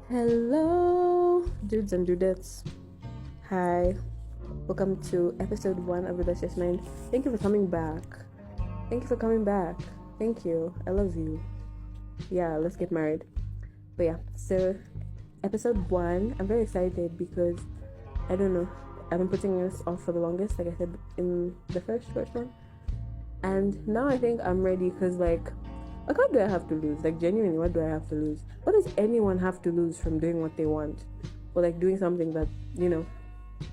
Hello, dudes and dudettes. Hi, welcome to episode 1 of the Best Just Mind. Thank you for coming back. Thank you for coming back. Thank you. I love you. Yeah, let's get married. But yeah, so episode 1, I'm very excited because I don't know, I've been putting this off for the longest, like I said in the first one. And now I think I'm ready because, like, what do I have to lose? Like, genuinely, what do I have to lose? What does anyone have to lose from doing what they want? Or, like, doing something that,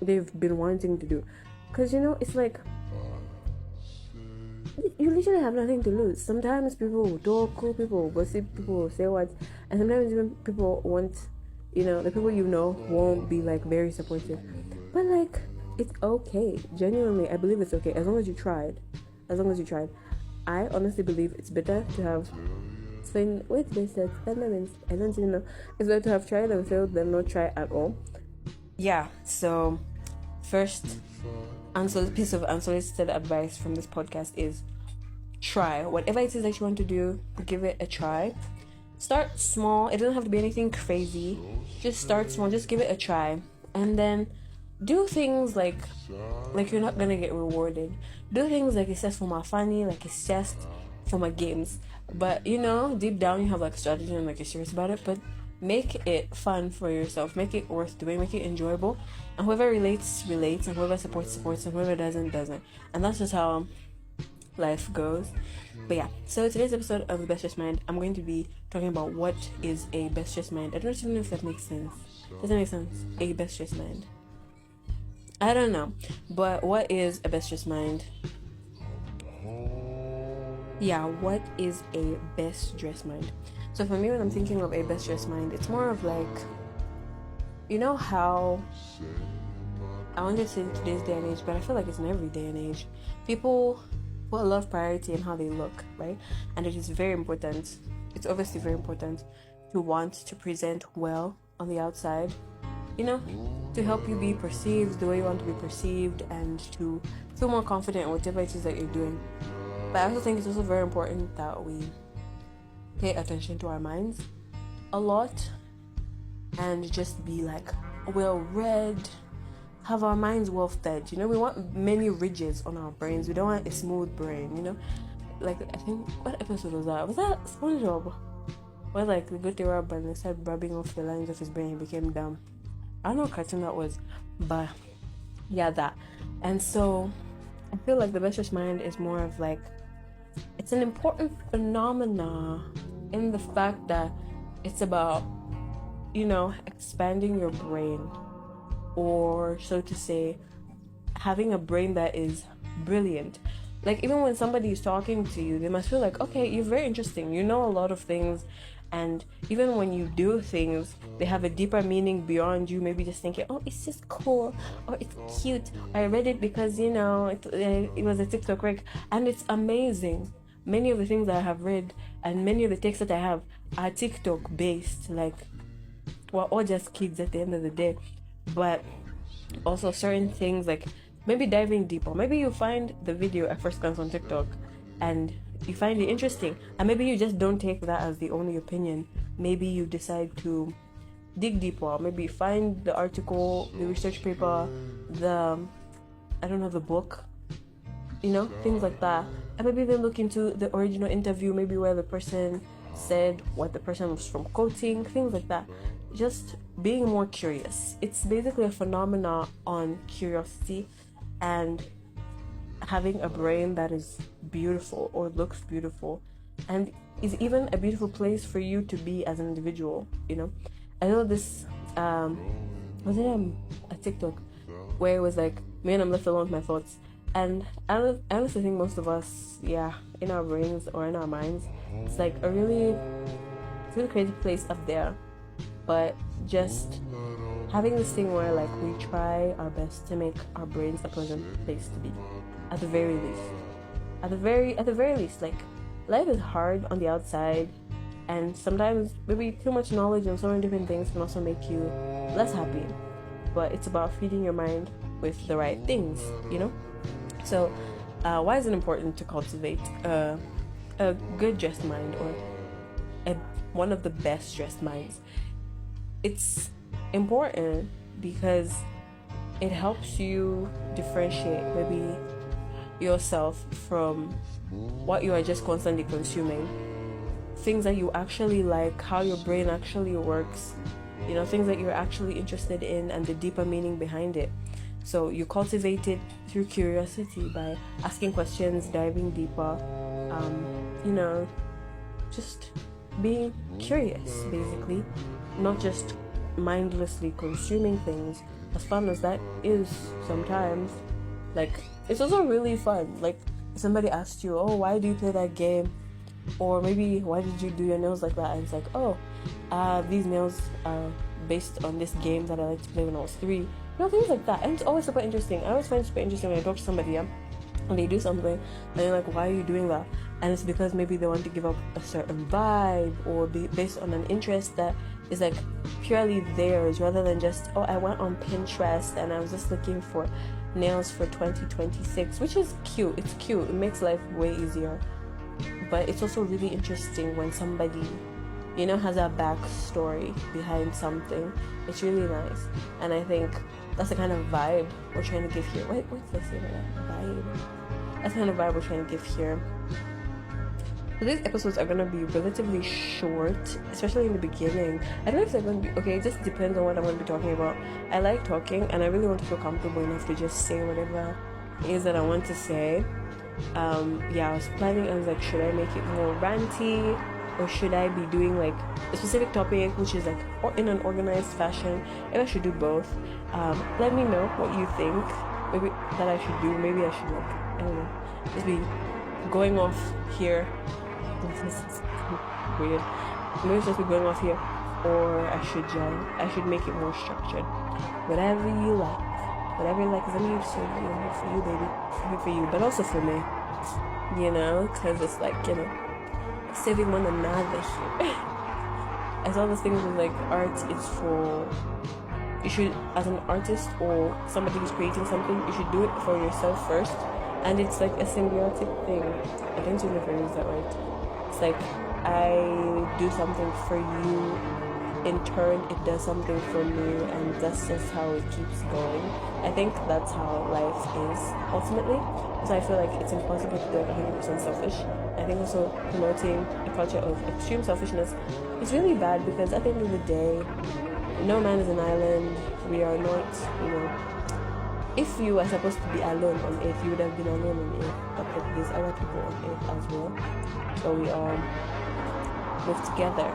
they've been wanting to do? Because, it's like, you literally have nothing to lose. Sometimes people will talk, people will gossip, people will say what, and sometimes even people want, the people won't be, like, very supportive. But, like, it's okay. Genuinely, I believe it's okay. As long as you tried. I honestly believe it's better to have wait this that means I don't even know. It's better to have tried and failed than not try at all. Yeah, so first piece of unsolicited advice from this podcast is try. Whatever it is that you want to do, give it a try. Start small. It doesn't have to be anything crazy. Just start small, just give it a try. And then do things like you're not gonna get rewarded. Do things like it's just for my funny, like it's just for my games. But deep down you have like strategy and like you're serious about it. But make it fun for yourself. Make it worth doing. Make it enjoyable. And whoever relates, and whoever supports, and whoever doesn't. And that's just how life goes. But yeah, so today's episode of the Best Just Mind, I'm going to be talking about what is a Best Just Mind. I don't even know if that makes sense. Does that make sense? A Best Just Mind. I don't know, but what is a best dressed mind? Yeah, what is a best dressed mind? So for me, when I'm thinking of a best dressed mind, it's more of like, how I wanted to say in today's day and age, but I feel like it's in every day and age. People put a lot of priority in how they look, right? And it is very important. It's obviously very important to want to present well on the outside, to help you be perceived the way you want to be perceived and to feel more confident in whatever it is that you're doing. But I also think it's also very important that we pay attention to our minds a lot and just be like well read, have our minds well fed. We want many ridges on our brains. We don't want a smooth brain, like I think, what episode was that? Was that SpongeBob? Where like the good rub and they started rubbing off the lines of his brain, he became dumb. I don't know what cartoon that was, but yeah, that. And so I feel like the best dressed mind is more of like, it's an important phenomena in the fact that it's about, expanding your brain, or so to say, having a brain that is brilliant. Like, even when somebody is talking to you, they must feel like, okay, you're very interesting, you know a lot of things. And even when you do things, they have a deeper meaning beyond you maybe just thinking, oh, it's just cool, or it's cute, or I read it because, it was a TikTok rec, and it's amazing. Many of the things that I have read and many of the texts that I have are TikTok based. Like, we're all just kids at the end of the day. But also certain things, like maybe diving deeper. Maybe you find the video at first glance on TikTok and you find it interesting, and maybe you just don't take that as the only opinion. Maybe you decide to dig deeper, maybe find the article, the research paper, the book, things like that. And maybe even look into the original interview, maybe where the person said what the person was from quoting, things like that. Just being more curious. It's basically a phenomena on curiosity and having a brain that is beautiful or looks beautiful and is even a beautiful place for you to be as an individual. I know this was it a TikTok where it was like, man, I'm left alone with my thoughts. And I honestly think most of us, in our brains or in our minds, it's like a really crazy place up there. But just having this thing where like we try our best to make our brains a pleasant place to be, at the very least. Like, life is hard on the outside, and sometimes maybe too much knowledge on so many different things can also make you less happy. But it's about feeding your mind with the right things, So why is it important to cultivate a good dressed mind, or one of the best dressed minds? it's important because it helps you differentiate maybe yourself from what you are just constantly consuming. Things that you actually like, how your brain actually works, things that you're actually interested in and the deeper meaning behind it. So you cultivate it through curiosity by asking questions, diving deeper, just being curious, basically, not just mindlessly consuming things. As fun as that is sometimes, like, it's also really fun. Like, somebody asked you, oh, why do you play that game? Or maybe, why did you do your nails like that? And it's like, oh, these nails are based on this game that I liked to play when I was 3. Things like that. And it's always super interesting. I always find it super interesting when I talk to somebody, and they do something, and they're like, why are you doing that? And it's because maybe they want to give up a certain vibe, or be based on an interest that is like purely theirs, rather than just, oh, I went on Pinterest and I was just looking for nails for 2026, which is cute. It's cute. It makes life way easier. But it's also really interesting when somebody, has a backstory behind something. It's really nice. And I think that's the kind of vibe we're trying to give here. What's the say about that? Vibe. That's the kind of vibe we're trying to give here. So these episodes are going to be relatively short, especially in the beginning. I don't know if they're going to be, okay, it just depends on what I'm going to be talking about. I like talking, and I really want to feel comfortable enough to just say whatever it is that I want to say. I was planning, I was like, should I make it more ranty, or should I be doing like a specific topic which is like in an organized fashion? Maybe I should do both. Let me know what you think. Maybe that I should do. Maybe I should, like, I don't know, just be going off here. This is weird. Maybe it's just be going off here, or I should make it more structured. Whatever you like. Whatever you like, because I'm here to serve you. I'm here for you, baby. I'm here for you, but also for me. Because it's like, saving one another here. I saw this thing with like art is for, you should, as an artist or somebody who's creating something, you should do it for yourself first. And it's like a symbiotic thing. I don't know if I use that right. It's like, I do something for you, in turn it does something for me, and that's just how it keeps going. I think that's how life is ultimately. So I feel like it's impossible to do it 100% selfish. I think also promoting a culture of extreme selfishness is really bad, because at the end of the day, no man is an island. We are not, if you are supposed to be alone on earth, you would have been alone on earth, but there's other people on earth as well. So we all live together.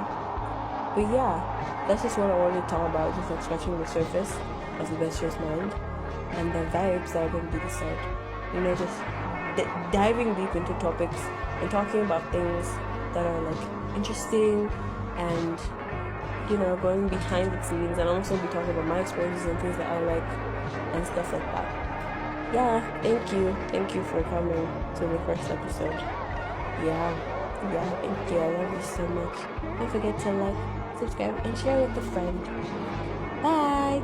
But yeah, that's just what I wanted to talk about, just like scratching the surface of the bestest mind and the vibes that are going to be decided. Just diving deep into topics and talking about things that are like interesting, and going behind the scenes, and also be talking about my experiences and things that I like and stuff like that. Yeah, thank you for coming to the first episode. Yeah, thank you. I love you so much. Don't forget to like, subscribe, and share with a friend. Bye.